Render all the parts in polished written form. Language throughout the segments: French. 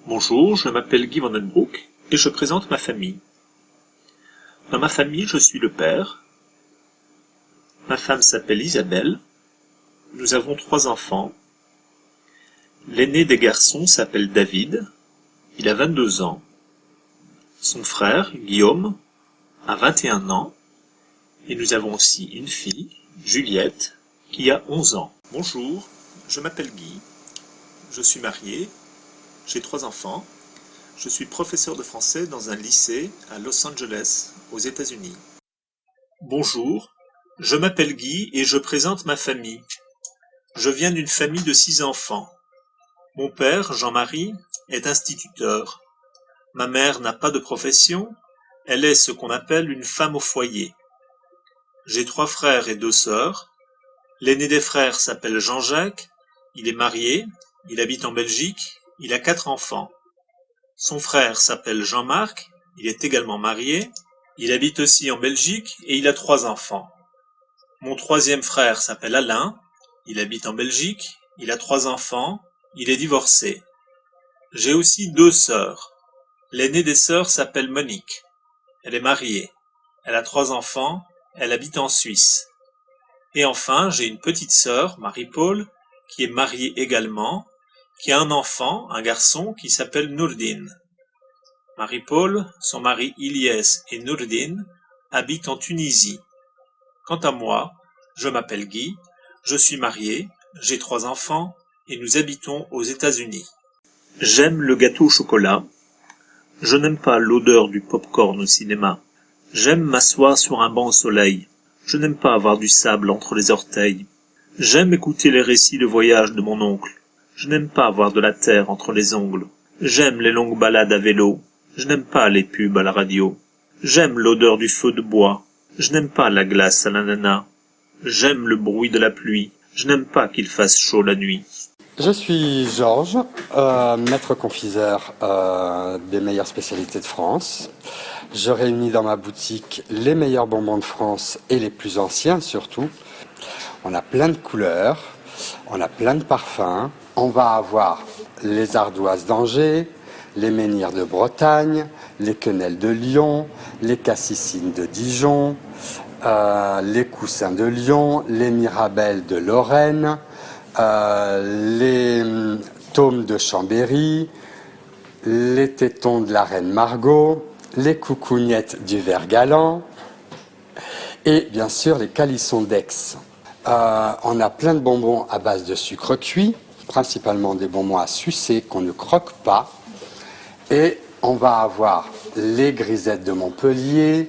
Bonjour, je m'appelle Guy Van den Broek et je présente ma famille. Dans ma famille, je suis le père. Ma femme s'appelle Isabelle. Nous avons 3 enfants. L'aîné des garçons s'appelle David. Il a 22 ans. Son frère, Guillaume, a 21 ans. Et nous avons aussi une fille, Juliette, qui a 11 ans. Bonjour, je m'appelle Guy. Je suis marié. J'ai 3 enfants. Je suis professeur de français dans un lycée à Los Angeles, aux États-Unis. Bonjour, je m'appelle Guy et je présente ma famille. Je viens d'une famille de 6 enfants. Mon père, Jean-Marie, est instituteur. Ma mère n'a pas de profession, elle est ce qu'on appelle une femme au foyer. J'ai 3 frères et 2 sœurs. L'aîné des frères s'appelle Jean-Jacques, il est marié, il habite en Belgique, il a 4 enfants. Son frère s'appelle Jean-Marc, il est également marié, il habite aussi en Belgique et il a 3 enfants. Mon 3e frère s'appelle Alain, il habite en Belgique, il a 3 enfants, il est divorcé. J'ai aussi 2 sœurs. L'aînée des sœurs s'appelle Monique. Elle est mariée, elle a 3 enfants, elle habite en Suisse. Et enfin, j'ai une petite sœur, Marie-Paul, qui est mariée également, qui a un enfant, un garçon, qui s'appelle Nourdine. Marie-Paul, son mari Ilyes et Nourdine habitent en Tunisie. Quant à moi, je m'appelle Guy, je suis marié, j'ai 3 enfants et nous habitons aux États-Unis. J'aime le gâteau au chocolat. Je n'aime pas l'odeur du pop-corn au cinéma. J'aime m'asseoir sur un banc au soleil. Je n'aime pas avoir du sable entre les orteils. J'aime écouter les récits de voyage de mon oncle. Je n'aime pas avoir de la terre entre les ongles. J'aime les longues balades à vélo. Je n'aime pas les pubs à la radio. J'aime l'odeur du feu de bois. Je n'aime pas la glace à l'ananas. J'aime le bruit de la pluie. Je n'aime pas qu'il fasse chaud la nuit. Je suis Georges, maître confiseur des meilleures spécialités de France. Je réunis dans ma boutique les meilleurs bonbons de France et les plus anciens surtout. On a plein de couleurs, on a plein de parfums. On va avoir les ardoises d'Angers, les menhirs de Bretagne, les quenelles de Lyon, les cassicines de Dijon, les coussins de Lyon, les mirabelles de Lorraine, les taumes de Chambéry, les tétons de la reine Margot, les coucougnettes du ver galant et bien sûr les calissons d'Aix. On a plein de bonbons à base de sucre cuit, principalement des bonbons à sucer qu'on ne croque pas. Et on va avoir les grisettes de Montpellier,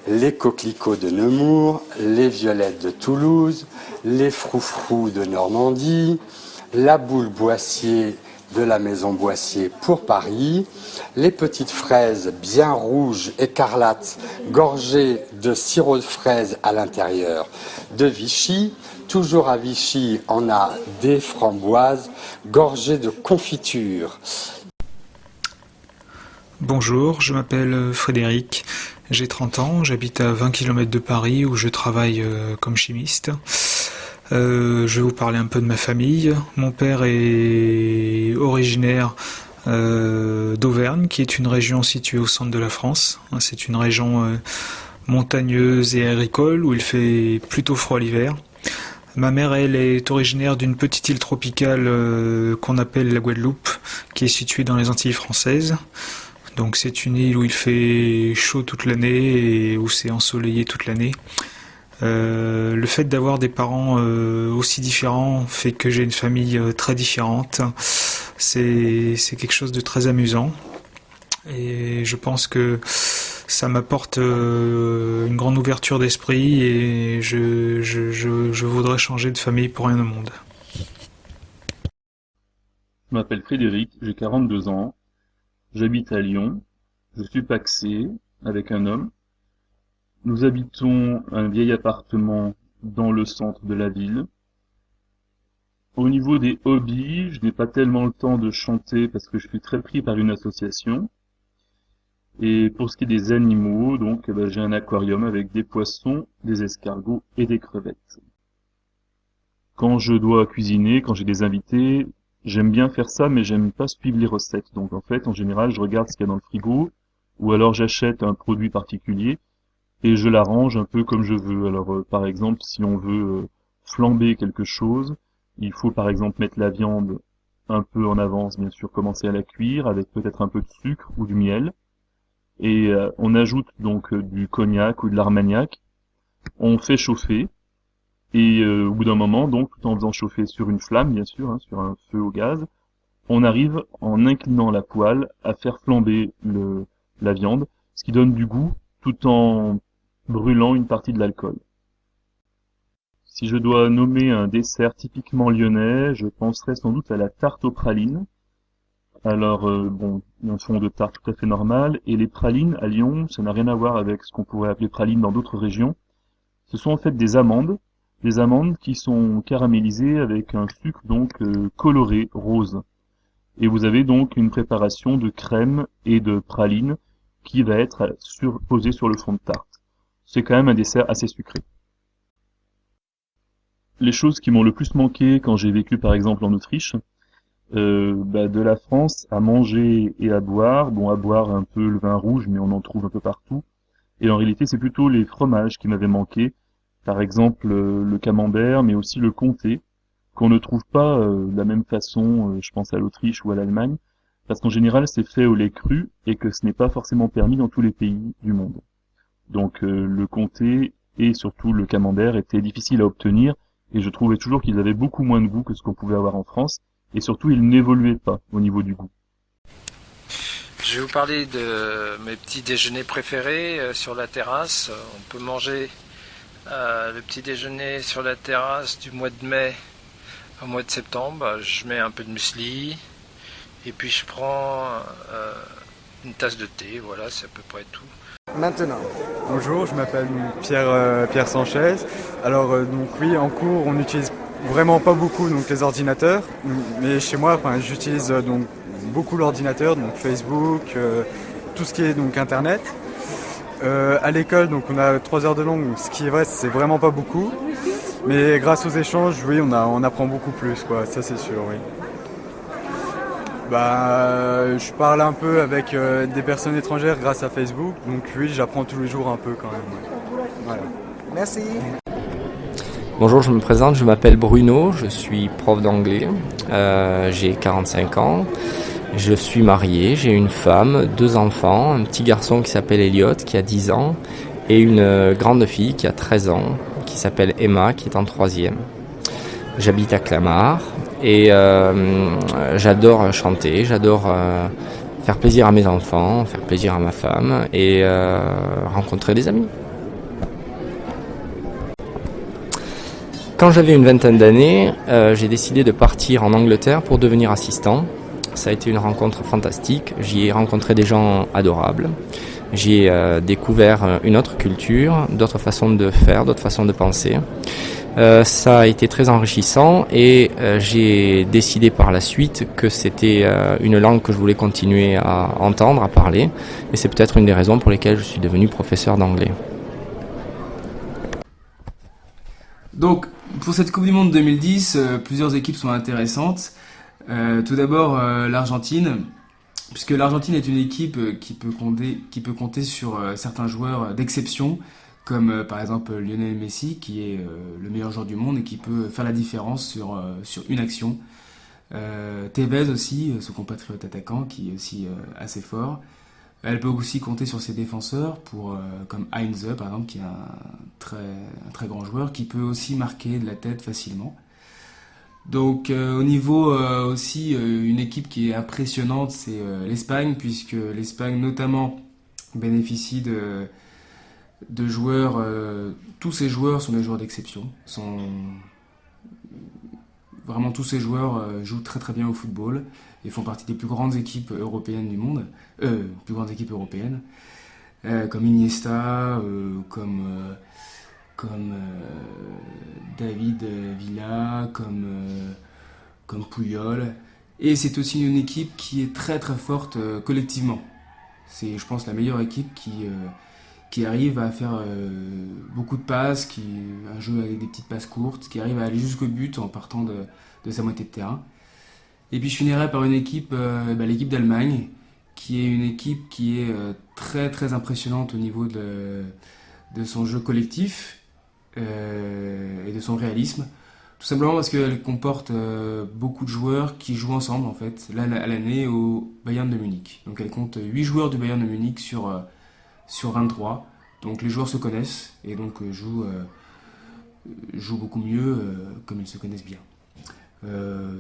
les coquelicots de Nemours, les violettes de Toulouse, les froufrous de Normandie, la boule Boissier de la maison Boissier pour Paris, les petites fraises bien rouges, écarlates, gorgées de sirop de fraise à l'intérieur de Vichy. Toujours à Vichy, on a des framboises gorgées de confiture. Bonjour, je m'appelle Frédéric, j'ai 30 ans, j'habite à 20 km de Paris où je travaille comme chimiste. Je vais vous parler un peu de ma famille. Mon père est originaire d'Auvergne, qui est une région située au centre de la France. C'est une région montagneuse et agricole où il fait plutôt froid l'hiver. Ma mère, elle, est originaire d'une petite île tropicale qu'on appelle la Guadeloupe, qui est située dans les Antilles françaises. Donc c'est une île où il fait chaud toute l'année et où c'est ensoleillé toute l'année. Le fait d'avoir des parents aussi différents fait que j'ai une famille très différente. C'est quelque chose de très amusant. Et je pense que ça m'apporte une grande ouverture d'esprit et je voudrais changer de famille pour rien au monde. Je m'appelle Frédéric, j'ai 42 ans, j'habite à Lyon, je suis pacsé avec un homme. Nous habitons un vieil appartement dans le centre de la ville. Au niveau des hobbies, je n'ai pas tellement le temps de chanter parce que je suis très pris par une association. Et pour ce qui est des animaux, donc j'ai un aquarium avec des poissons, des escargots et des crevettes. Quand je dois cuisiner, quand j'ai des invités, J'aime bien faire ça, mais j'aime pas suivre les recettes. Donc en fait, en général, je regarde ce qu'il y a dans le frigo, ou alors j'achète un produit particulier et je l'arrange un peu comme je veux. Alors par exemple, si on veut flamber quelque chose, il faut par exemple mettre la viande un peu en avance, bien sûr, commencer à la cuire avec peut-être un peu de sucre ou du miel. Et on ajoute donc du cognac ou de l'armagnac. On fait chauffer. Et au bout d'un moment, donc, tout en faisant chauffer sur une flamme, bien sûr, hein, sur un feu au gaz, on arrive, en inclinant la poêle, à faire flamber la viande, ce qui donne du goût, tout en brûlant une partie de l'alcool. Si je dois nommer un dessert typiquement lyonnais, je penserais sans doute à la tarte aux pralines. Alors, bon, il y a un fond de tarte tout à fait normal, et les pralines à Lyon, ça n'a rien à voir avec ce qu'on pourrait appeler pralines dans d'autres régions. Ce sont en fait des amandes qui sont caramélisées avec un sucre donc coloré rose. Et vous avez donc une préparation de crème et de praline qui va être posée sur le fond de tarte. C'est quand même un dessert assez sucré. Les choses qui m'ont le plus manqué quand j'ai vécu par exemple en Autriche, de la France à manger et à boire, bon à boire un peu le vin rouge mais on en trouve un peu partout, et en réalité c'est plutôt les fromages qui m'avaient manqué, par exemple le camembert mais aussi le comté, qu'on ne trouve pas de la même façon, je pense à l'Autriche ou à l'Allemagne, parce qu'en général c'est fait au lait cru et que ce n'est pas forcément permis dans tous les pays du monde. Donc le comté et surtout le camembert étaient difficiles à obtenir et je trouvais toujours qu'ils avaient beaucoup moins de goût que ce qu'on pouvait avoir en France et surtout ils n'évoluaient pas au niveau du goût. Je vais vous parler de mes petits déjeuners préférés sur la terrasse. On peut manger le petit déjeuner sur la terrasse du mois de mai au mois de septembre. Je mets un peu de muesli et puis je prends une tasse de thé. Voilà, c'est à peu près tout. Maintenant. Bonjour, je m'appelle Pierre Sanchez. Alors donc oui, en cours, on n'utilise vraiment pas beaucoup donc les ordinateurs, mais chez moi, j'utilise donc beaucoup l'ordinateur, donc Facebook, tout ce qui est donc Internet. À l'école, donc on a 3 heures de langue, donc ce qui est vrai, c'est vraiment pas beaucoup, mais grâce aux échanges, oui, on apprend beaucoup plus, quoi. Ça c'est sûr, oui. Je parle un peu avec des personnes étrangères grâce à Facebook, donc oui, j'apprends tous les jours un peu quand même. Ouais. Voilà. Merci. Bonjour, je me présente, je m'appelle Bruno, je suis prof d'anglais, j'ai 45 ans, je suis marié, j'ai une femme, 2 enfants, un petit garçon qui s'appelle Elliot qui a 10 ans et une grande fille qui a 13 ans qui s'appelle Emma qui est en 3e. J'habite à Clamart et j'adore chanter, j'adore faire plaisir à mes enfants, faire plaisir à ma femme et rencontrer des amis. Quand j'avais une vingtaine d'années, j'ai décidé de partir en Angleterre pour devenir assistant. Ça a été une rencontre fantastique, j'y ai rencontré des gens adorables. J'y ai découvert une autre culture, d'autres façons de faire, d'autres façons de penser. Ça a été très enrichissant et j'ai décidé par la suite que c'était une langue que je voulais continuer à entendre, à parler. Et c'est peut-être une des raisons pour lesquelles je suis devenu professeur d'anglais. Donc, pour cette Coupe du Monde 2010, plusieurs équipes sont intéressantes. Tout d'abord, l'Argentine, puisque l'Argentine est une équipe qui peut compter sur certains joueurs d'exception, comme par exemple Lionel Messi, qui est le meilleur joueur du monde et qui peut faire la différence sur une action. Tevez aussi, son compatriote attaquant, qui est aussi assez fort. Elle peut aussi compter sur ses défenseurs, comme Heinze par exemple, qui est un très grand joueur, qui peut aussi marquer de la tête facilement. Donc au niveau aussi, une équipe qui est impressionnante, c'est l'Espagne, puisque l'Espagne notamment bénéficie de joueurs, tous ces joueurs sont des joueurs d'exception. Vraiment tous ces joueurs jouent très très bien au football et font partie des plus grandes équipes européennes du monde, plus grandes équipes européennes, comme Iniesta, comme David Villa, comme Puyol. Et c'est aussi une équipe qui est très très forte collectivement. C'est, je pense, la meilleure équipe qui arrive à faire beaucoup de passes, un jeu avec des petites passes courtes, qui arrive à aller jusqu'au but en partant de sa moitié de terrain. Et puis je finirai par une équipe, l'équipe d'Allemagne, qui est une équipe qui est très très impressionnante au niveau de son jeu collectif et de son réalisme. Tout simplement parce qu'elle comporte beaucoup de joueurs qui jouent ensemble en fait, là à l'année au Bayern de Munich. Donc elle compte 8 joueurs du Bayern de Munich sur 23. Donc les joueurs se connaissent et donc jouent beaucoup mieux comme ils se connaissent bien.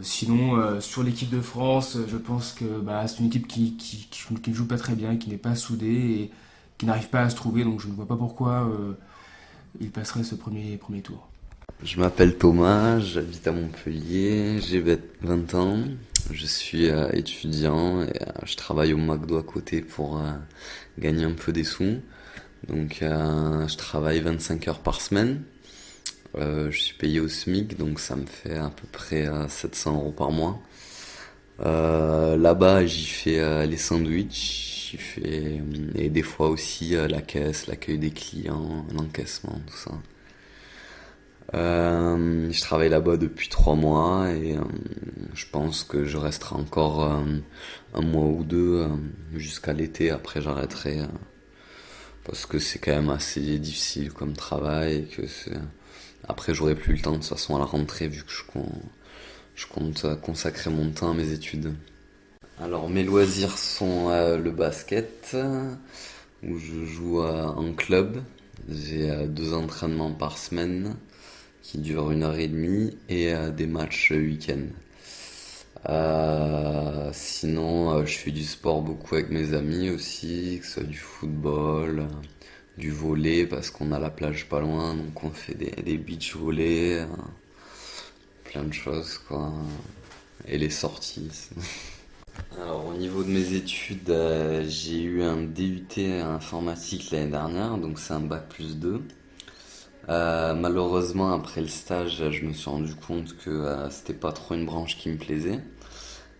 Sinon, sur l'équipe de France, je pense que c'est une équipe qui ne joue pas très bien, qui n'est pas soudée et qui n'arrive pas à se trouver, donc je ne vois pas pourquoi il passerait ce premier tour. Je m'appelle Thomas, j'habite à Montpellier, j'ai 20 ans, je suis étudiant et je travaille au McDo à côté pour gagner un peu des sous. Donc je travaille 25 heures par semaine. Je suis payé au SMIC, donc ça me fait à peu près 700 € par mois. Là-bas, j'y fais les sandwichs, et des fois aussi la caisse, l'accueil des clients, l'encaissement, tout ça. Je travaille là-bas depuis 3 mois et je pense que je resterai encore un mois ou deux jusqu'à l'été. Après, j'arrêterai parce que c'est quand même assez difficile comme travail et que après j'aurai plus le temps de toute façon à la rentrée vu que je compte consacrer mon temps à mes études. Alors mes loisirs sont le basket où je joue en club. J'ai 2 entraînements par semaine qui durent 1h30 et des matchs week-end. Sinon, je fais du sport beaucoup avec mes amis aussi, que ce soit du football, du volley, parce qu'on a la plage pas loin, donc on fait des beach volley, plein de choses, quoi. Et les sorties. Alors, au niveau de mes études, j'ai eu un DUT informatique l'année dernière, donc c'est un bac+2. Malheureusement, après le stage, je me suis rendu compte que c'était pas trop une branche qui me plaisait.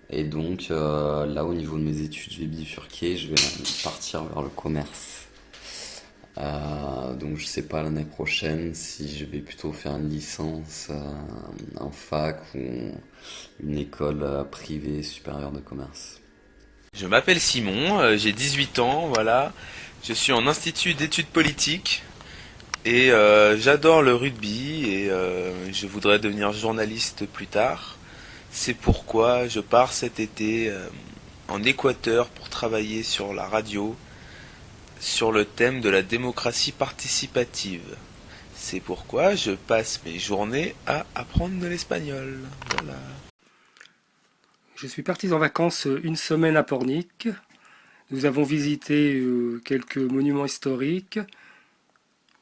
Et donc, là, au niveau de mes études, je vais bifurquer, je vais partir vers le commerce. Donc, je sais pas l'année prochaine si je vais plutôt faire une licence en fac ou une école privée supérieure de commerce. Je m'appelle Simon, j'ai 18 ans, voilà. Je suis en institut d'études politiques et j'adore le rugby et je voudrais devenir journaliste plus tard. C'est pourquoi je pars cet été en Équateur pour travailler sur la radio sur le thème de la démocratie participative. C'est pourquoi je passe mes journées à apprendre de l'espagnol. Voilà. Je suis parti en vacances une semaine à Pornic. Nous avons visité quelques monuments historiques.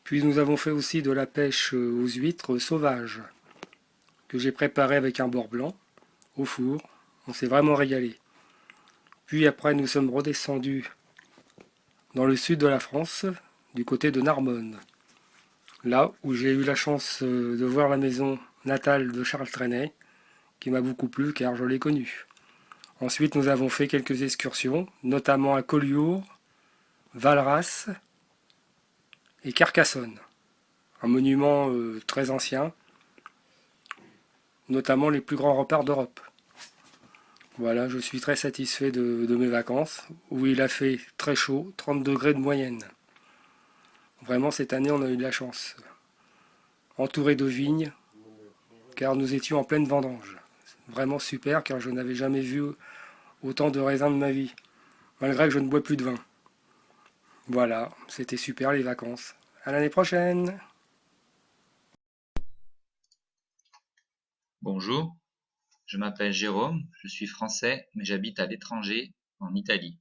Puis nous avons fait aussi de la pêche aux huîtres sauvages que j'ai préparé avec un beurre blanc au four. On s'est vraiment régalé. Puis après nous sommes redescendus dans le sud de la France, du côté de Narbonne. Là où j'ai eu la chance de voir la maison natale de Charles Trenet, qui m'a beaucoup plu car je l'ai connu. Ensuite nous avons fait quelques excursions, notamment à Collioure, Valras et Carcassonne. Un monument très ancien, notamment les plus grands remparts d'Europe. Voilà, je suis très satisfait de mes vacances, où il a fait très chaud, 30 degrés de moyenne. Vraiment, cette année, on a eu de la chance. Entouré de vignes, car nous étions en pleine vendange. Vraiment super, car je n'avais jamais vu autant de raisins de ma vie, malgré que je ne bois plus de vin. Voilà, c'était super les vacances. À l'année prochaine! Bonjour, je m'appelle Jérôme, je suis français, mais j'habite à l'étranger, en Italie.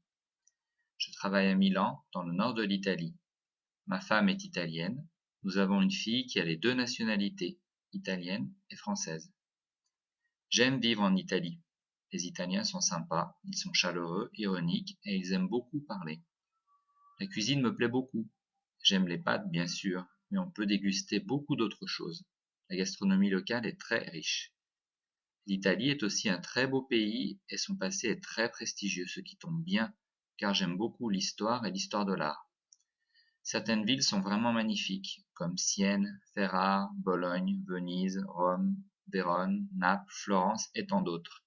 Je travaille à Milan, dans le nord de l'Italie. Ma femme est italienne. Nous avons une fille qui a les 2 nationalités, italienne et française. J'aime vivre en Italie. Les Italiens sont sympas, ils sont chaleureux, ironiques et ils aiment beaucoup parler. La cuisine me plaît beaucoup. J'aime les pâtes, bien sûr, mais on peut déguster beaucoup d'autres choses. La gastronomie locale est très riche. L'Italie est aussi un très beau pays et son passé est très prestigieux, ce qui tombe bien, car j'aime beaucoup l'histoire et l'histoire de l'art. Certaines villes sont vraiment magnifiques, comme Sienne, Ferrare, Bologne, Venise, Rome, Vérone, Naples, Florence et tant d'autres.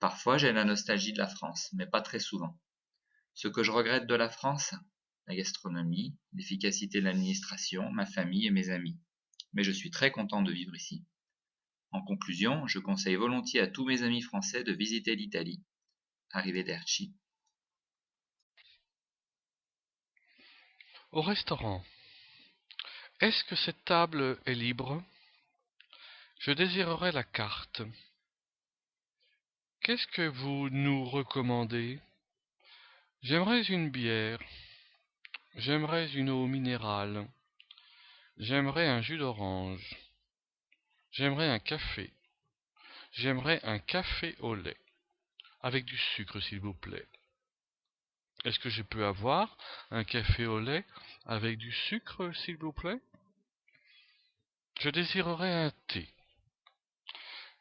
Parfois, j'ai la nostalgie de la France, mais pas très souvent. Ce que je regrette de la France, la gastronomie, l'efficacité de l'administration, ma famille et mes amis. Mais je suis très content de vivre ici. En conclusion, je conseille volontiers à tous mes amis français de visiter l'Italie. Arrivederci. Au restaurant. Est-ce que cette table est libre? Je désirerais la carte. Qu'est-ce que vous nous recommandez? J'aimerais une bière. J'aimerais une eau minérale. J'aimerais un jus d'orange. J'aimerais un café. J'aimerais un café au lait. Avec du sucre, s'il vous plaît. Est-ce que je peux avoir un café au lait avec du sucre, s'il vous plaît? Je désirerais un thé.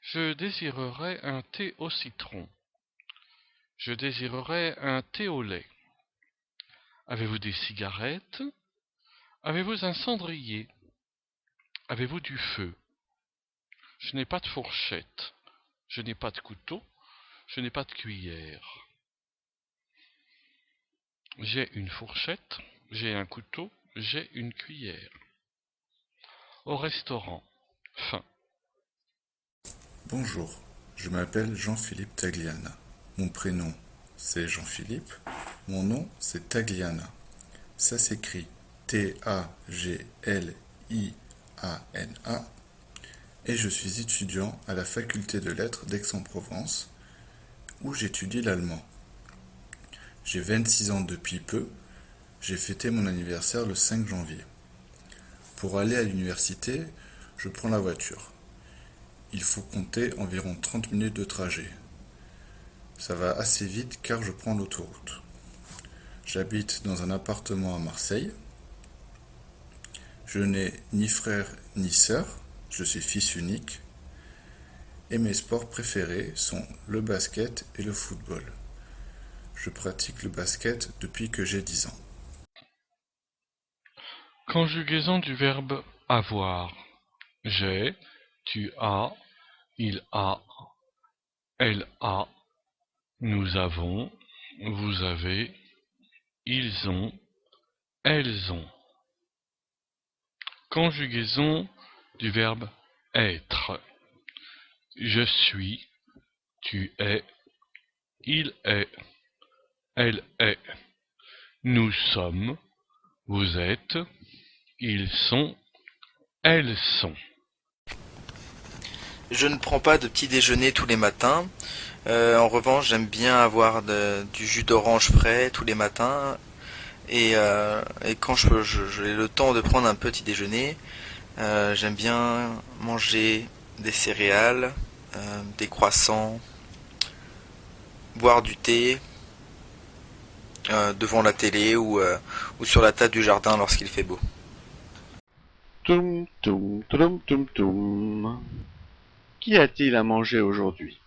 Je désirerais un thé au citron. Je désirerais un thé au lait. Avez-vous des cigarettes? Avez-vous un cendrier? Avez-vous du feu? Je n'ai pas de fourchette. Je n'ai pas de couteau. Je n'ai pas de cuillère. J'ai une fourchette, j'ai un couteau, j'ai une cuillère. Au restaurant. Fin. Bonjour, je m'appelle Jean-Philippe Tagliana. Mon prénom, c'est Jean-Philippe. Mon nom, c'est Tagliana. Ça s'écrit T-A-G-L-I-A-N-A. Et je suis étudiant à la faculté de lettres d'Aix-en-Provence, où j'étudie l'allemand. J'ai 26 ans depuis peu. J'ai fêté mon anniversaire le 5 janvier. Pour aller à l'université, je prends la voiture. Il faut compter environ 30 minutes de trajet. Ça va assez vite car je prends l'autoroute. J'habite dans un appartement à Marseille. Je n'ai ni frère ni sœur, je suis fils unique. Et mes sports préférés sont le basket et le football. Je pratique le basket depuis que j'ai 10 ans. Conjugaison du verbe avoir. J'ai, tu as, il a, elle a, nous avons, vous avez, ils ont, elles ont. Conjugaison du verbe être. Je suis, tu es, il est, elle est, nous sommes, vous êtes, ils sont, elles sont. Je ne prends pas de petit déjeuner tous les matins. En revanche, j'aime bien avoir du jus d'orange frais tous les matins. Et quand j'ai le temps de prendre un petit déjeuner, j'aime bien manger des céréales, des croissants, boire du thé devant la télé ou sur la table du jardin lorsqu'il fait beau. Toum toum toum toum toum. Qu'y a-t-il à manger aujourd'hui?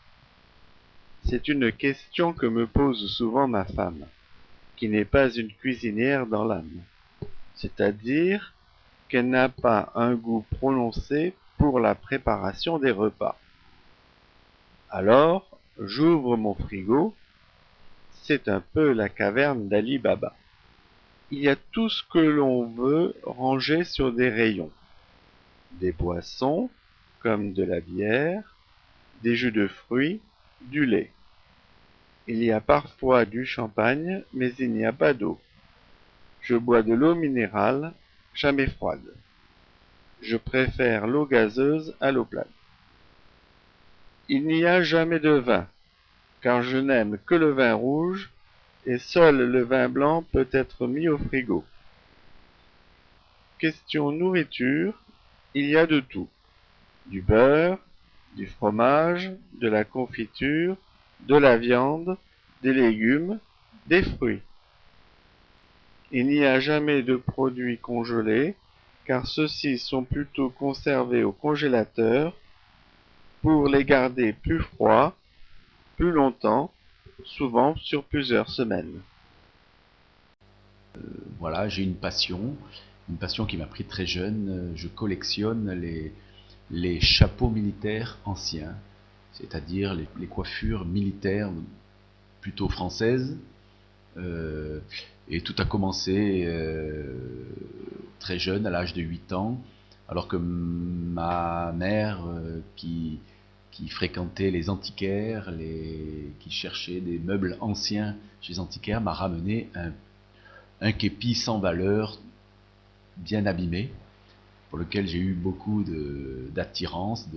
C'est une question que me pose souvent ma femme, qui n'est pas une cuisinière dans l'âme. C'est-à-dire qu'elle n'a pas un goût prononcé pour la préparation des repas. Alors, j'ouvre mon frigo. C'est un peu la caverne d'Ali Baba. Il y a tout ce que l'on veut ranger sur des rayons. Des boissons, comme de la bière, des jus de fruits, du lait. Il y a parfois du champagne, mais il n'y a pas d'eau. Je bois de l'eau minérale, jamais froide. Je préfère l'eau gazeuse à l'eau plate. Il n'y a jamais de vin, car je n'aime que le vin rouge, et seul le vin blanc peut être mis au frigo. Question nourriture, il y a de tout. Du beurre, du fromage, de la confiture, de la viande, des légumes, des fruits. Il n'y a jamais de produits congelés, car ceux-ci sont plutôt conservés au congélateur pour les garder plus froids, plus longtemps, souvent sur plusieurs semaines. Voilà, j'ai une passion qui m'a pris très jeune. Je collectionne les chapeaux militaires anciens. c'est-à-dire les coiffures militaires plutôt françaises. Et tout a commencé très jeune, à l'âge de 8 ans, alors que ma mère, qui fréquentait les antiquaires, qui cherchait des meubles anciens chez les antiquaires, m'a ramené un képi sans valeur, bien abîmé, pour lequel j'ai eu beaucoup d'attirance,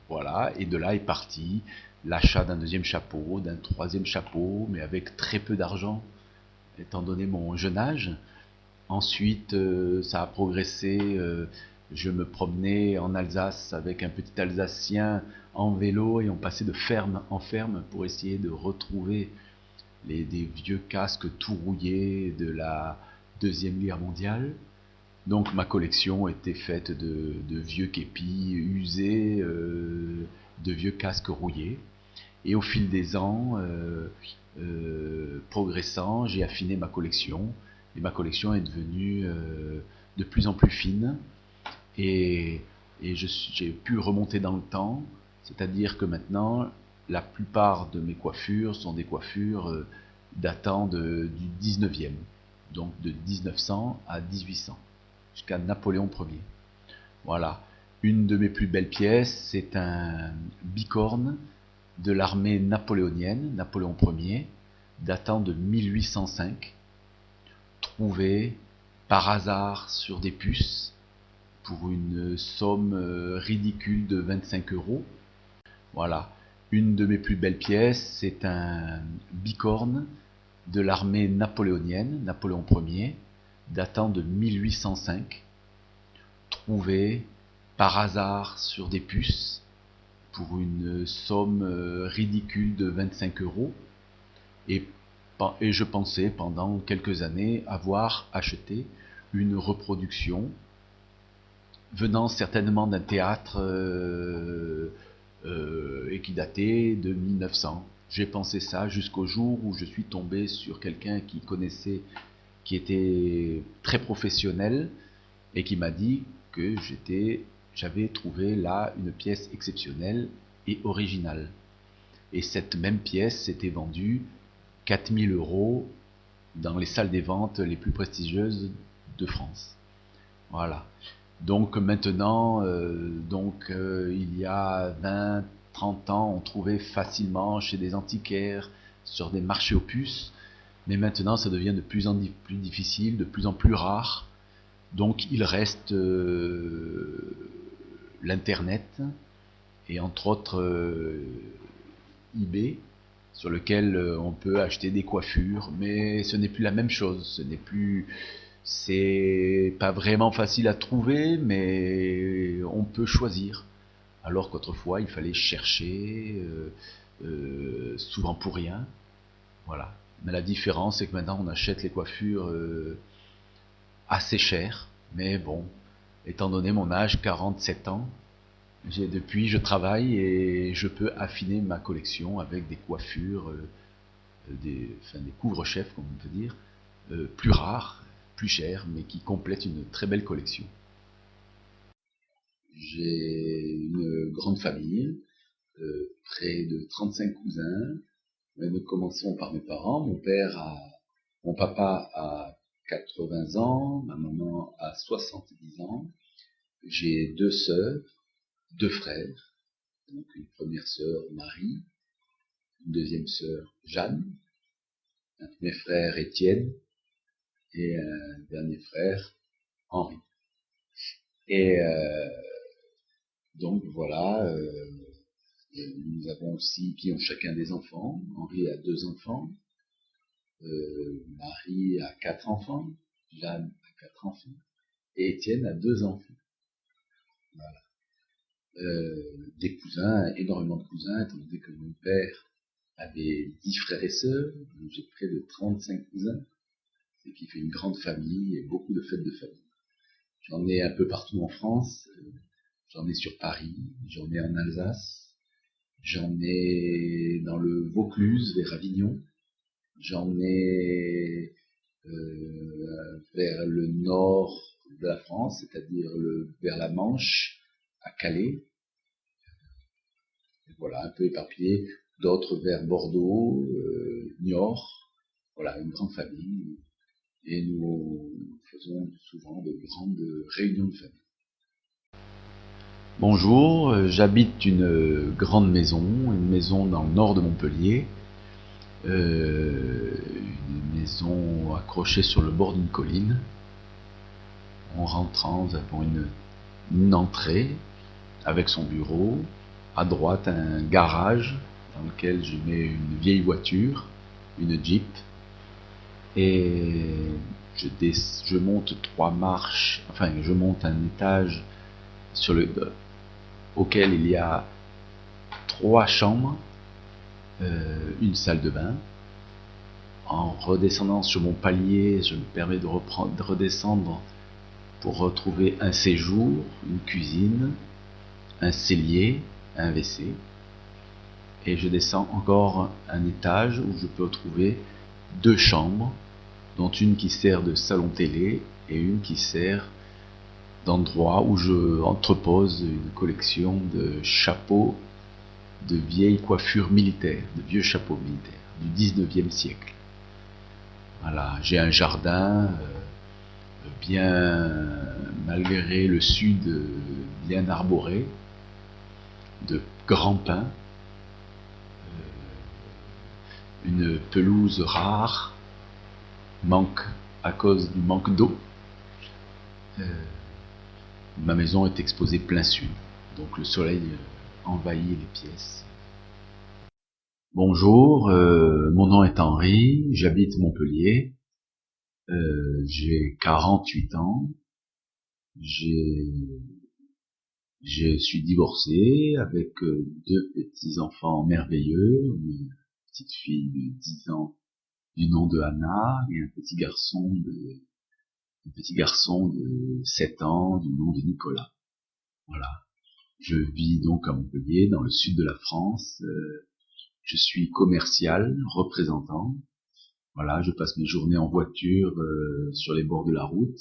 voilà, et de là est parti l'achat d'un deuxième chapeau, d'un troisième chapeau, mais avec très peu d'argent, étant donné mon jeune âge. Ensuite, ça a progressé, je me promenais en Alsace avec un petit Alsacien en vélo et on passait de ferme en ferme pour essayer de retrouver des vieux casques tout rouillés de la Deuxième Guerre mondiale. Donc ma collection était faite de vieux képis usés, de vieux casques rouillés. Et au fil des ans, progressant, j'ai affiné ma collection. Et ma collection est devenue de plus en plus fine. Et j'ai pu remonter dans le temps. C'est-à-dire que maintenant, la plupart de mes coiffures sont des coiffures datant du 19e. Donc de 1900 à 1800. Jusqu'à Napoléon Ier. Voilà. Une de mes plus belles pièces, c'est un bicorne de l'armée napoléonienne, Napoléon Ier, datant de 1805, trouvé par hasard sur des puces pour une somme ridicule de 25 €. Voilà. Une de mes plus belles pièces, c'est un bicorne de l'armée napoléonienne, Napoléon Ier, datant de 1805, trouvé par hasard sur des puces pour une somme ridicule de 25 €. Et je pensais pendant quelques années avoir acheté une reproduction venant certainement d'un théâtre et qui datait de 1900. J'ai pensé ça jusqu'au jour où je suis tombé sur quelqu'un qui connaissait, qui était très professionnel et qui m'a dit que j'avais trouvé là une pièce exceptionnelle et originale. Et cette même pièce s'était vendue 4000 € dans les salles des ventes les plus prestigieuses de France. Voilà. Donc maintenant, il y a 20, 30 ans, on trouvait facilement chez des antiquaires, sur des marchés aux puces, mais maintenant ça devient de plus en plus difficile, de plus en plus rare. Donc il reste l'internet et entre autres eBay, sur lequel on peut acheter des coiffures, mais ce n'est plus la même chose, c'est pas vraiment facile à trouver, mais on peut choisir. Alors qu'autrefois, il fallait chercher, souvent pour rien. Voilà. Mais la différence, c'est que maintenant, on achète les coiffures assez chères. Mais bon, étant donné mon âge, 47 ans, depuis, je travaille et je peux affiner ma collection avec des coiffures, des couvre-chefs, comme on peut dire, plus rares, plus chères, mais qui complètent une très belle collection. J'ai une grande famille, près de 35 cousins. Nous commençons par mes parents. Mon papa a 80 ans, ma maman a 70 ans. J'ai 2 sœurs, 2 frères. Donc une première sœur, Marie, une deuxième sœur, Jeanne, un premier frère, Étienne, et un dernier frère, Henri. Et donc voilà, nous avons aussi, qui ont chacun des enfants. Henri a 2 enfants, Marie a 4 enfants, Jeanne a 4 enfants, et Étienne a 2 enfants. Voilà. Des cousins, énormément de cousins, étant donné que mon père avait 10 frères et sœurs, donc j'ai près de 35 cousins, ce qui fait une grande famille et beaucoup de fêtes de famille. J'en ai un peu partout en France, j'en ai sur Paris, j'en ai en Alsace, j'en ai dans le Vaucluse, vers Avignon, j'en ai vers le nord de la France, c'est-à-dire vers la Manche, à Calais. voilà, un peu éparpillés, d'autres vers Bordeaux, Niort, voilà, une grande famille, et nous faisons souvent de grandes réunions de famille. Bonjour, j'habite une grande maison, une maison dans le nord de Montpellier, une maison accrochée sur le bord d'une colline. En rentrant, nous avons une entrée avec son bureau, à droite un garage dans lequel je mets une vieille voiture, une Jeep, et je monte 3 marches, enfin je monte un étage auquel il y a 3 chambres, une salle de bain. En redescendant sur mon palier, je me permets de redescendre pour retrouver un séjour, une cuisine, un cellier, un WC. Et je descends encore un étage où je peux trouver 2 chambres, dont une qui sert de salon télé et une qui sert d'endroit où je entrepose une collection de chapeaux de vieilles coiffures militaires, de vieux chapeaux militaires du 19e siècle. Voilà, j'ai un jardin bien, malgré le sud, bien arboré, de grands pins, une pelouse rare, à cause du manque d'eau. Ma maison est exposée plein sud, donc le soleil envahit les pièces. Bonjour, mon nom est Henri, j'habite Montpellier, j'ai 48 ans, je suis divorcé avec 2 petits-enfants merveilleux, une petite fille de 10 ans du nom de Anna et un petit garçon de 7 ans du nom de Nicolas. Voilà. Je vis donc à Montpellier, dans le sud de la France. Je suis commercial, représentant. Voilà, je passe mes journées en voiture sur les bords de la route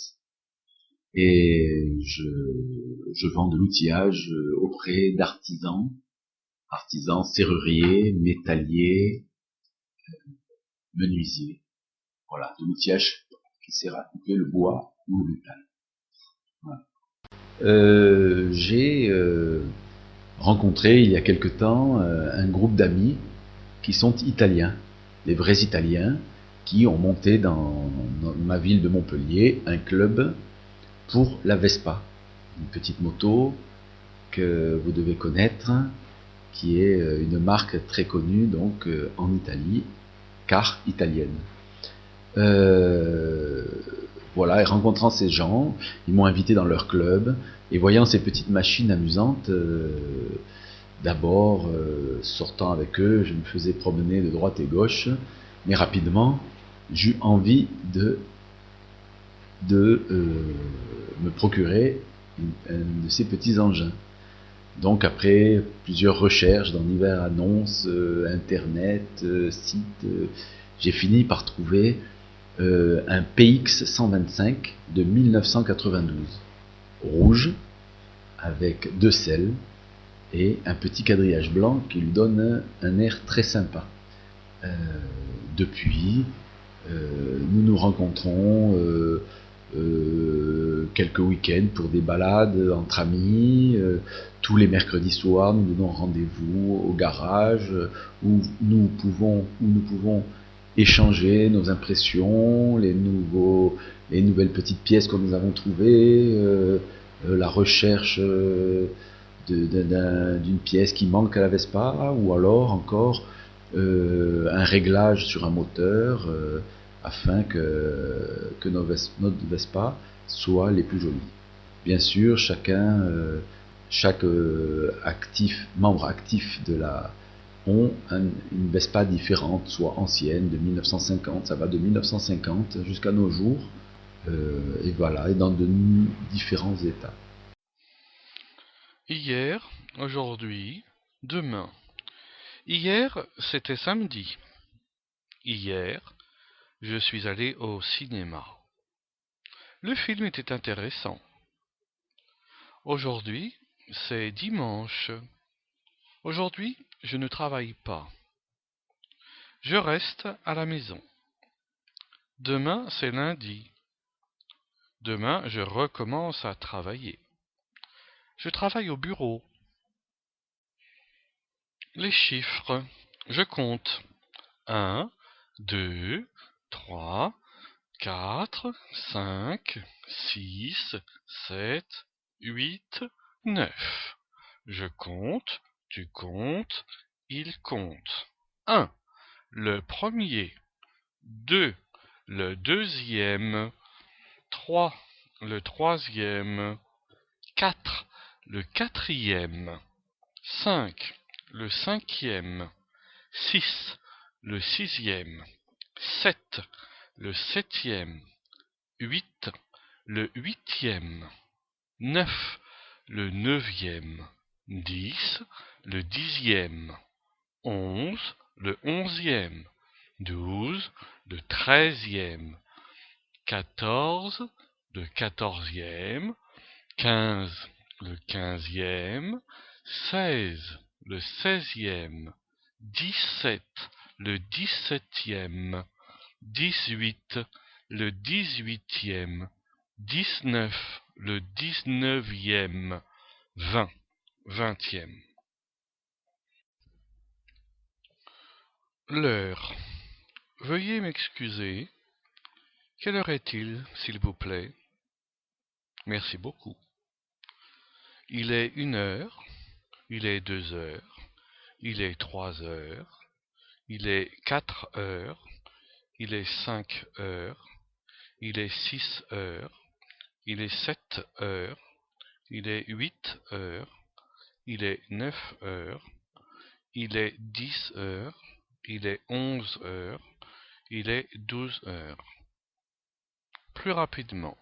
et je vends de l'outillage auprès d'artisans, serruriers, métalliers, menuisiers. Voilà, de l'outillage qui sert à couper le bois ou le métal. Voilà. J'ai rencontré il y a quelque temps un groupe d'amis qui sont italiens, des vrais Italiens, qui ont monté dans ma ville de Montpellier un club pour la Vespa, une petite moto que vous devez connaître, qui est une marque très connue donc en Italie, car italienne. Voilà, et rencontrant ces gens, ils m'ont invité dans leur club, et voyant ces petites machines amusantes, d'abord, sortant avec eux, je me faisais promener de droite et gauche, mais rapidement, j'eus envie de me procurer un de ces petits engins. Donc après plusieurs recherches dans divers annonces, internet, sites, j'ai fini par trouver un PX 125 de 1992, rouge, avec 2 selles et un petit quadrillage blanc qui lui donne un air très sympa. Depuis, nous nous rencontrons quelques week-ends pour des balades entre amis. Tous les mercredis soirs, nous donnons rendez-vous au garage où nous pouvons échanger nos impressions, les nouvelles petites pièces que nous avons trouvées, la recherche d'une pièce qui manque à la Vespa, ou alors encore un réglage sur un moteur afin que notre Vespa soit les plus jolies. Bien sûr, chaque membre actif de ont une Vespa différente, soit ancienne, de 1950, ça va de 1950 jusqu'à nos jours, et voilà, et dans de différents états. Hier, aujourd'hui, demain. Hier, c'était samedi. Hier, je suis allé au cinéma. Le film était intéressant. Aujourd'hui, c'est dimanche. Aujourd'hui, je ne travaille pas. Je reste à la maison. Demain, c'est lundi. Demain, je recommence à travailler. Je travaille au bureau. Les chiffres. Je compte. 1, 2, 3, 4, 5, 6, 7, 8, 9. Je compte, tu comptes, il compte. 1. Le premier. 2. Le deuxième. 3. Le troisième. 4. Le quatrième. 5. Le cinquième. 6. Le sixième. 7. Le septième. 8. Le huitième. 9. Le neuvième. 10. Le dixième. 11. Le onzième. 12. Le treizième. 14. Le quatorzième. 15. Le quinzième. 16. Le seizième. 17. Le dix-septième. 18. Le dix-huitième. 19. Le dix-neuvième. 20. Vingtième. L'heure. Veuillez m'excuser. Quelle heure est-il, s'il vous plaît? Merci beaucoup. Il est 1 heure, il est 2 heures, il est 3 heures, il est 4 heures, il est 5 heures, il est 6 heures, il est 7 heures, il est 8 heures, il est 9 heures, il est 10 heures, il est 11 heures, il est 12 heures. Plus rapidement.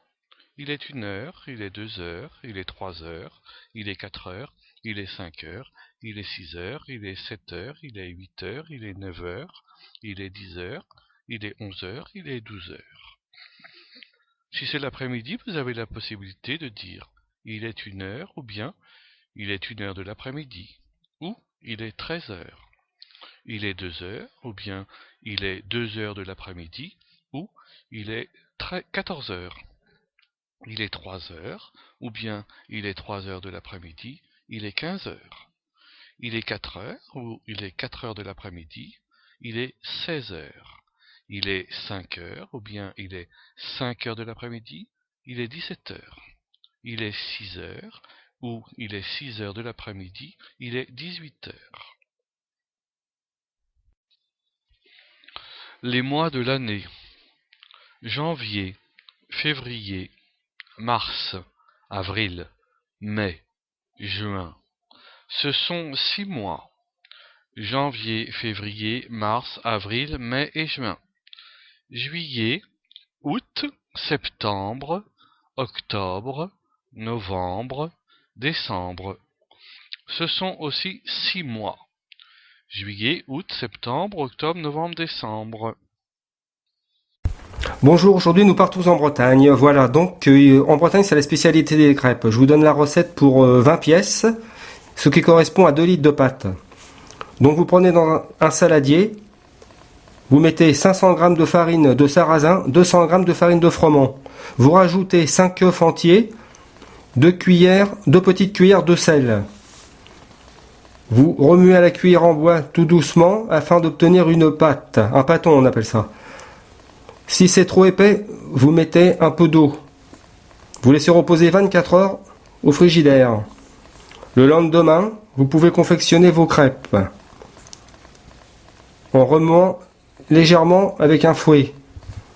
Il est 1 heure, il est 2 heures, il est 3 heures, il est 4 heures, il est 5 heures, il est 6 heures, il est 7 heures, il est 8 heures, il est 9 heures, il est 10 heures, il est 11 heures, il est 12 heures. Si c'est l'après-midi, vous avez la possibilité de dire il est 1 heure ou bien il est 1 heure de l'après-midi ou il est 13 heures. Il est 2 heures ou bien il est 2 heures de l'après-midi ou il est 14 heures. Il est 3 heures, ou bien il est 3 heures de l'après-midi, il est 15 heures. Il est 4 heures, ou il est 4 heures de l'après-midi, il est 16 heures. Il est 5 heures, ou bien il est 5 heures de l'après-midi, il est 17 heures. Il est 6 heures, ou il est 6 heures de l'après-midi, il est 18 heures. Les mois de l'année. Janvier, février, mars, avril, mai, juin. Ce sont 6 mois. Janvier, février, mars, avril, mai et juin. Juillet, août, septembre, octobre, novembre, décembre. Ce sont aussi 6 mois. Juillet, août, septembre, octobre, novembre, décembre. Bonjour, aujourd'hui nous partons en Bretagne. Voilà, donc en Bretagne c'est la spécialité des crêpes. Je vous donne la recette pour 20 pièces, ce qui correspond à 2 litres de pâte. Donc vous prenez dans un saladier, vous mettez 500 g de farine de sarrasin, 200 g de farine de froment. Vous rajoutez 5 œufs entiers, 2 petites cuillères de sel. Vous remuez à la cuillère en bois tout doucement afin d'obtenir une pâte, un pâton on appelle ça. Si c'est trop épais, vous mettez un peu d'eau. Vous laissez reposer 24 heures au frigidaire. Le lendemain, vous pouvez confectionner vos crêpes en remuant légèrement avec un fouet.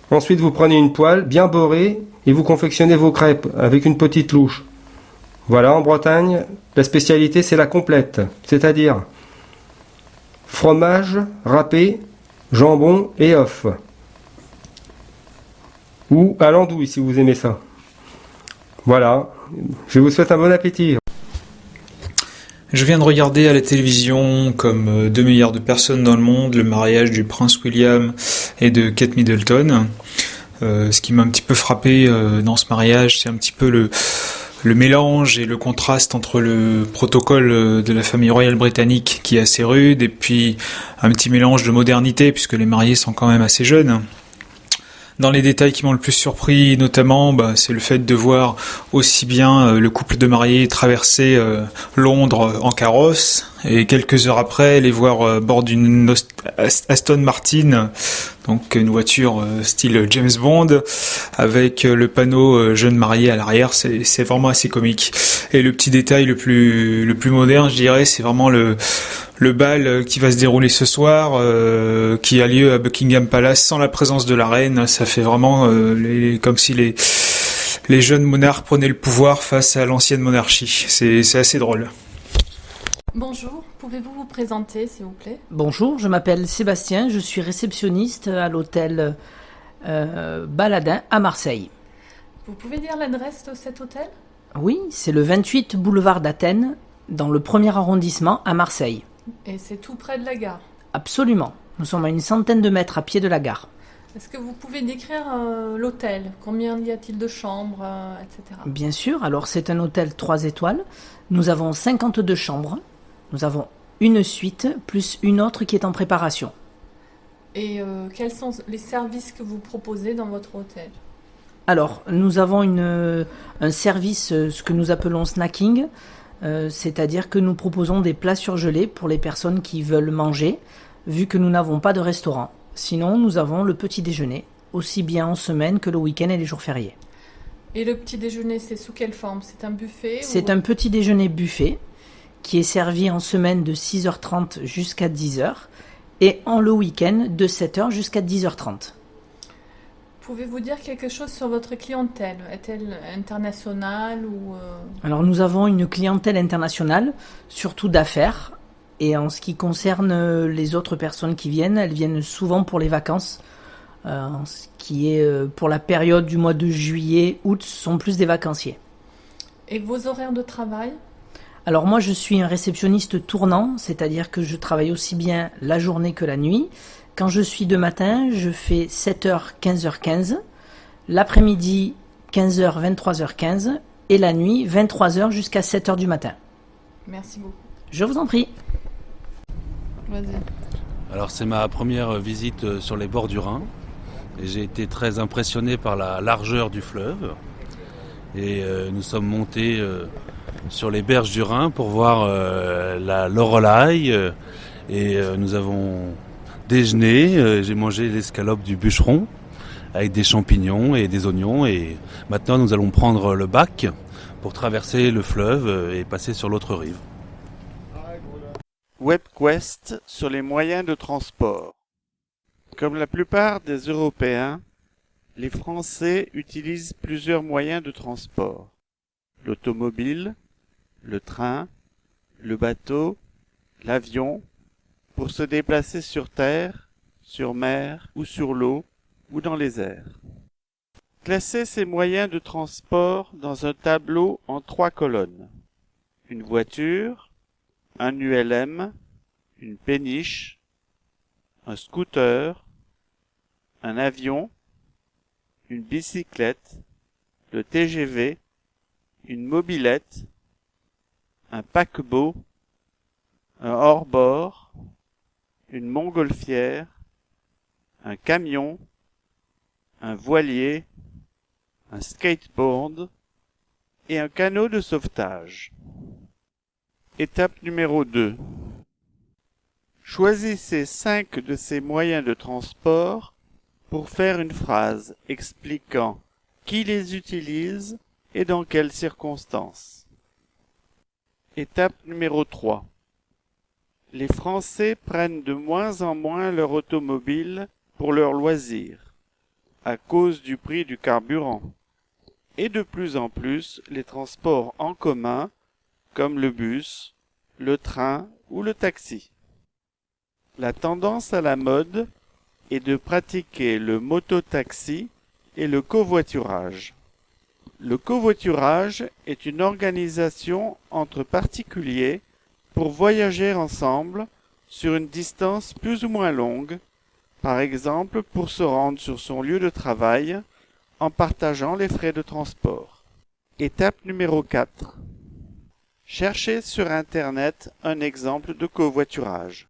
Ensuite, vous prenez une poêle bien beurrée et vous confectionnez vos crêpes avec une petite louche. Voilà, en Bretagne, la spécialité c'est la complète, c'est-à-dire fromage râpé, jambon et œuf. Ou à l'andouille si vous aimez ça. Voilà, je vous souhaite un bon appétit. Je viens de regarder à la télévision, comme 2 milliards de personnes dans le monde, le mariage du prince William et de Kate Middleton. Ce qui m'a un petit peu frappé dans ce mariage, c'est un petit peu le mélange et le contraste entre le protocole de la famille royale britannique qui est assez rude et puis un petit mélange de modernité puisque les mariés sont quand même assez jeunes. Dans les détails qui m'ont le plus surpris, notamment, c'est le fait de voir aussi bien le couple de mariés traverser Londres en carrosse et quelques heures après les voir à bord d'une Aston Martin, donc une voiture style James Bond, avec le panneau jeune marié à l'arrière. C'est vraiment assez comique. Et le petit détail le plus moderne, je dirais, c'est vraiment le bal qui va se dérouler ce soir, qui a lieu à Buckingham Palace sans la présence de la reine. Ça fait vraiment comme si les jeunes monarques prenaient le pouvoir face à l'ancienne monarchie. C'est assez drôle. Bonjour, pouvez-vous vous présenter s'il vous plaît? Bonjour, je m'appelle Sébastien, je suis réceptionniste à l'hôtel Baladin à Marseille. Vous pouvez dire l'adresse de cet hôtel? Oui, c'est le 28 boulevard d'Athènes, dans le 1er arrondissement à Marseille. Et c'est tout près de la gare? Absolument, nous sommes à une centaine de mètres à pied de la gare. Est-ce que vous pouvez décrire l'hôtel? Combien y a-t-il de chambres, etc. Bien sûr, alors c'est un hôtel 3 étoiles. Nous avons 52 chambres. Nous avons une suite plus une autre qui est en préparation. Et quels sont les services que vous proposez dans votre hôtel? Alors, nous avons un service, ce que nous appelons snacking, c'est-à-dire que nous proposons des plats surgelés pour les personnes qui veulent manger, vu que nous n'avons pas de restaurant. Sinon, nous avons le petit déjeuner, aussi bien en semaine que le week-end et les jours fériés. Et le petit déjeuner, c'est sous quelle forme? C'est un buffet? C'est un petit déjeuner buffet qui est servi en semaine de 6h30 jusqu'à 10h et en le week-end de 7h jusqu'à 10h30. Pouvez-vous dire quelque chose sur votre clientèle? Est-elle internationale ou Alors nous avons une clientèle internationale, surtout d'affaires. Et en ce qui concerne les autres personnes qui viennent, elles viennent souvent pour les vacances. Ce qui est pour la période du mois de juillet, août, sont plus des vacanciers. Et vos horaires de travail? Alors moi je suis un réceptionniste tournant, c'est-à-dire que je travaille aussi bien la journée que la nuit. Quand je suis de matin, je fais 7h, 15h15, l'après-midi 15h, 23h15 et la nuit 23h jusqu'à 7h du matin. Merci beaucoup. Je vous en prie. Vas-y. Alors c'est ma première visite sur les bords du Rhin et j'ai été très impressionné par la largeur du fleuve et nous sommes montés sur les berges du Rhin pour voir la Loreley et nous avons déjeuné, j'ai mangé l'escalope du bûcheron avec des champignons et des oignons et maintenant nous allons prendre le bac pour traverser le fleuve et passer sur l'autre rive. WebQuest sur les moyens de transport. Comme la plupart des Européens, les Français utilisent plusieurs moyens de transport. L'automobile, le train, le bateau, l'avion, pour se déplacer sur terre, sur mer ou sur l'eau ou dans les airs. Classez ces moyens de transport dans un tableau en 3 colonnes. Une voiture, un ULM, une péniche, un scooter, un avion, une bicyclette, le TGV, une mobilette, un paquebot, un hors-bord, une montgolfière, un camion, un voilier, un skateboard et un canot de sauvetage. Étape numéro 2. Choisissez 5 de ces moyens de transport pour faire une phrase expliquant qui les utilise et dans quelles circonstances. Étape numéro 3. Les Français prennent de moins en moins leur automobile pour leurs loisirs, à cause du prix du carburant, et de plus en plus les transports en commun, comme le bus, le train ou le taxi. La tendance à la mode est de pratiquer le mototaxi et le covoiturage. Le covoiturage est une organisation entre particuliers pour voyager ensemble sur une distance plus ou moins longue, par exemple pour se rendre sur son lieu de travail en partageant les frais de transport. Étape numéro 4. Cherchez sur Internet un exemple de covoiturage.